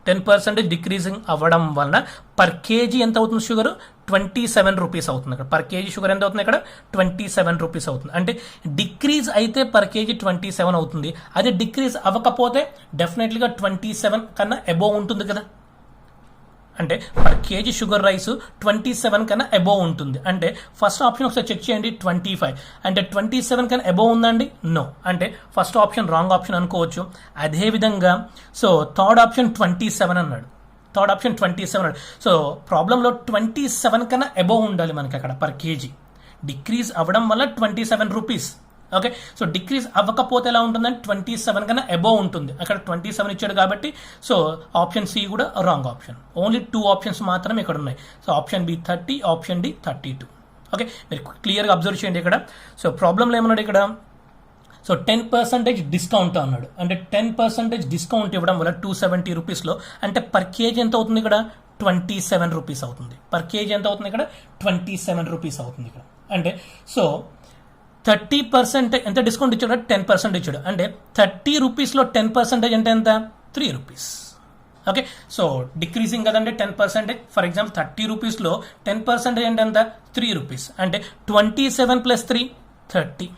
10% డిక్రీజింగ్ అవ్వడం వలన పర్ కేజీ ఎంత అవుతుంది షుగర్ 27 రూపీస్ అవుతుంది. ఇక్కడ పర్ కేజీ షుగర్ ఎంత అవుతుంది ఇక్కడ 27 రూపీస్ అవుతుంది. అంటే డిక్రీజ్ అయితే పర్ కేజీ 27 అవుతుంది. అదే డిక్రీజ్ అవ్వకపోతే డెఫినెట్లీగా 27 కన్నా అబోవ్ ఉంటుంది కదా. అంటే పర్ కేజీ షుగర్ రైస్ 27 కన్నా అబోవ్ ఉంటుంది. అంటే ఫస్ట్ ఆప్షన్ ఒకసారి చెక్ చేయండి 25. అంటే 27 కన్నా అబోవ్ ఉందండి, నో. అంటే ఫస్ట్ ఆప్షన్ రాంగ్ ఆప్షన్ అనుకోవచ్చు. అదేవిధంగా సో థర్డ్ ఆప్షన్ 27 అన్నాడు. థర్డ్ ఆప్షన్ 27 అన్నాడు. సో ప్రాబ్లంలో 27 కన్నా అబోవ్ ఉండాలి మనకి అక్కడ పర్ కేజీ. డిక్రీజ్ అవ్వడం వల్ల 27 రూపీస్. ఓకే, సో డిక్రీజ్ అవ్వకపోతే ఎలా ఉంటుందంటే 27 కన్నా అబోవ్ ఉంటుంది. అక్కడ 27 ఇచ్చాడు కాబట్టి సో ఆప్షన్ సి కూడా రాంగ్ ఆప్షన్. ఓన్లీ 2 ఆప్షన్స్ మాత్రమే ఇక్కడ ఉన్నాయి. So option B 30, option D 32. Okay, మీరు క్లియర్గా అబ్జర్వ్ చేయండి ఇక్కడ. సో ప్రాబ్లంలో ఏమన్నాడు ఇక్కడ, సో 10% డిస్కౌంట్ అన్నాడు, అంటే 10% డిస్కౌంట్ ఇవ్వడం వల్ల 270 రూపీస్లో అంటే పర్ కేజీ ఎంత అవుతుంది ఇక్కడ 27 రూపీస్ అవుతుంది. పర్ కేజీ ఎంత అవుతుంది ఇక్కడ 27 రూపీస్ అవుతుంది ఇక్కడ. అంటే సో 30% ఎంత డిస్కౌంట్ ఇచ్చాడు, 10% ఇచ్చాడు, అంటే 30 రూపీస్లో 10% అంటే ఎంత 3 రూపీస్. ఓకే, సో డిక్రీజింగ్ కదండి 10%. ఫర్ ఎగ్జాంపుల్ 30 రూపీస్లో 10% అంటే ఎంత 3 రూపీస్, అంటే 27 + 3 30.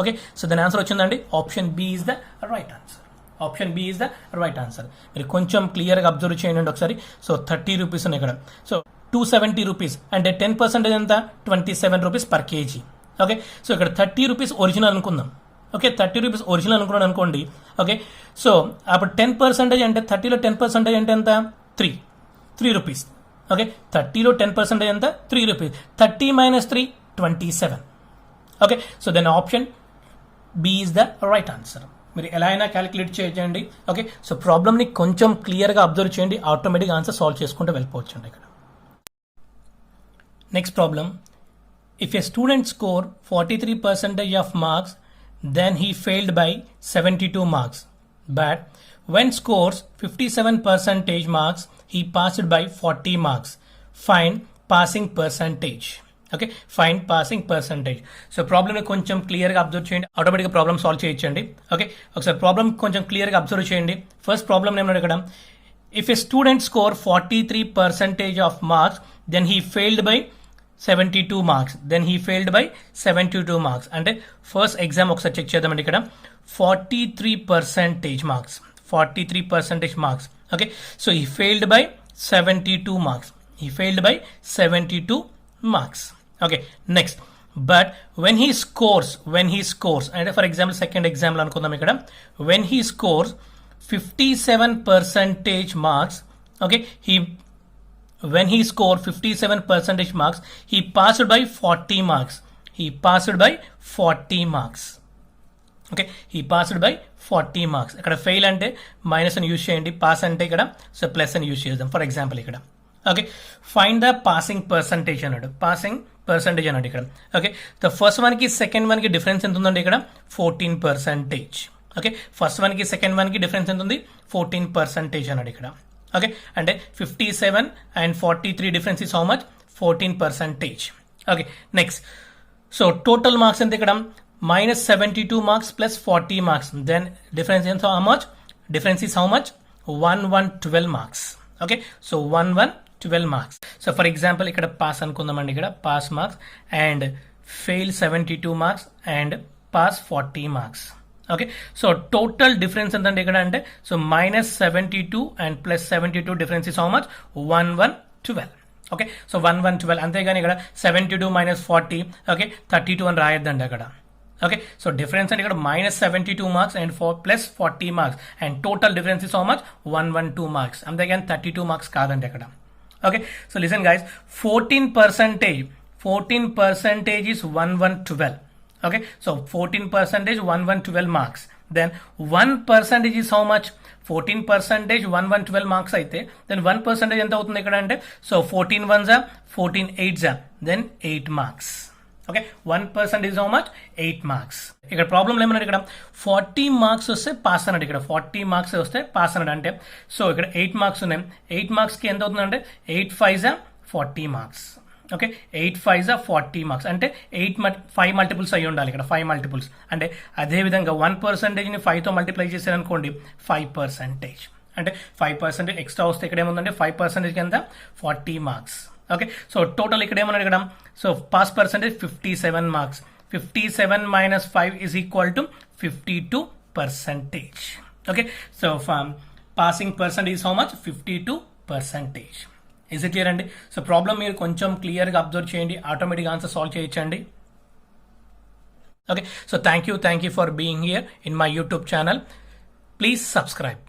ఓకే, సో దాని ఆన్సర్ వచ్చిందండి option B is the right answer. Option B is the right answer. మీరు కొంచెం క్లియర్గా అబ్జర్వ్ చేయండి ఒకసారి. సో 30 రూపీస్ ఉన్నాయి ఇక్కడ. సో 270 రూపీస్ అంటే 10% ఎంత 27 rupees per KG. Okay, so ఇక్కడ 30 రూపీస్ ఒరిజినల్ అనుకుందాం. ఓకే, 30 రూపీస్ ఒరిజినల్ అనుకున్నాను అనుకోండి. ఓకే, సో అప్పుడు 10% అంటే 30లో 10% అంటే ఎంత 3 రూపీస్. ఓకే, 30లో 10% ఎంత 3 rupees. 30 - 3 27. Okay, so then option B is the right answer. మీరు ఎలా అయినా క్యాలిక్యులేట్ చేయండి. ఓకే, సో ప్రాబ్లమ్ని కొంచెం క్లియర్గా అబ్జర్వ్ చేయండి, ఆటోమేటిక్గా ఆన్సర్ సాల్వ్ చేసుకుంటూ వెళ్ళిపోవచ్చు అండి ఇక్కడ. Next problem, if a student score 43% of marks, then he failed by 72 marks. But when scores 57% marks, he passed by 40 marks. Find passing percentage. Okay, find passing percentage. So ప్రాబ్లమ్ని కొంచెం క్లియర్గా అబ్జర్వ్ చేయండి, ఆటోమేటిక్గా ప్రాబ్లమ్ సాల్వ్ చేయొచ్చండి. ఓకే, ఒకసారి ప్రాబ్లమ్ కొంచెం క్లియర్గా అబ్జర్వ్ చేయండి. ఫస్ట్ ప్రాబ్లమ్ ఏమన్నాడు ఇక్కడ, if a student score 43% of marks, then he failed by 72 marks. Then he failed by 72 marks. అంటే ఫస్ట్ ఎగ్జామ్ ఒకసారి చెక్ చేద్దామండి ఇక్కడ. 43% marks, 43% marks. Okay, so he failed by 72 marks. He failed by 72 marks. Okay, next, but when he scores అంటే ఫర్ ఎగ్జాంపుల్ సెకండ్ ఎగ్జాంపుల్ అనుకుందాం ఇక్కడ. When he scores 57% marks, okay, when he scored 57% marks, he passed by 40 marks. He passed by 40 marks. Okay, he passed by 40 marks. ఇక్కడ ఫెయిల్ అంటే మైనస్ అని యూజ్ చేయండి, పాస్ అంటే ఇక్కడ సో ప్లస్ అని యూజ్ చేద్దాం. ఫర్ ఎగ్జాంపుల్ ఇక్కడ okay, find the passing percentage అన్నాడు. పాసింగ్ పర్సంటేజ్ అన్నాడు ఇక్కడ. ఓకే, ద ఫస్ట్ వన్కి సెకండ్ వన్కి డిఫరెన్స్ ఎంత ఉందండి ఇక్కడ 14%. ఓకే, ఫస్ట్ వన్కి సెకండ్ వన్కి డిఫరెన్స్ ఎంత ఉంది 14% అన్నాడు ఇక్కడ. ఓకే, అంటే 57 and 43 difference is how much 14%. Okay, next, so total marks ఎంత ఇక్కడ -72 marks plus 40 marks. Then difference ఎంత how much, difference is how much 1112 marks. Okay, so 1112 marks. So for example ఇక్కడ పాస్ అనుకుందామండి, ఇక్కడ pass marks and fail 72 marks and pass 40 marks. Okay, so total difference ఎంతంటే ఇక్కడ అంటే so -72 and plus 72 difference is how much 1112. Okay, so 1112, అంతేగాని ఇక్కడ 72 - 40 ఓకే 32 అని రాయొద్దండి అక్కడ. ఓకే, సో డిఫరెన్స్ అంటే ఇక్కడ -72 marks and plus 40 marks and total difference is how much 112 marks, అంతేగాని 32 మార్క్స్ కాదండి అక్కడ. Okay, so listen guys, 14% is 1112. Okay, so 14% 1112 marks. Then 1% is how much? 14% 1112 marks అయితే then 1% ఎంత అవుతుంది ఇక్కడ అంటే so 14 1s 14 8s then 8 marks. Okay, 1% is how much 8 marks. ఇక్కడ ప్రాబ్లం ఏమన్నాడు, ఇక్కడ 40 మార్క్స్ వస్తే పాస్ అన్నాడు. ఇక్కడ 40 మార్క్స్ వస్తే పాస్ అన్నాడు. అంటే సో ఇక్కడ 8 మార్క్స్ ఉన్నాయి. 8 మార్క్స్కి ఎంత అవుతుంది అంటే 8 5s 40 marks. Okay, 8 5s 40 marks అంటే 5 మల్టిపుల్స్ అయ్యి ఉండాలి ఇక్కడ, 5 మల్టిపుల్స్. అంటే అదేవిధంగా 1%ని 5తో మల్టిప్లై చేశారనుకోండి 5%. అంటే 5% ఎక్స్ట్రా వస్తే ఇక్కడ ఏముందంటే 5% ఎంత 40 మార్క్స్. ఓకే, సో టోటల్ ఇక్కడ ఏమన్నాడు ఇక్కడ so pass percentage 57 marks. 57 - 5 is equal to 52%. Okay, so passing percent is how much 52%. Is it clear అండి? సో ప్రాబ్లం మీరు కొంచెం క్లియర్గా అబ్జర్వ్ చేయండి, ఆటోమేటిక్ ఆన్సర్ సాల్వ్ చేయొచ్చండి. Okay, so thank you for being here in my YouTube channel. Please subscribe.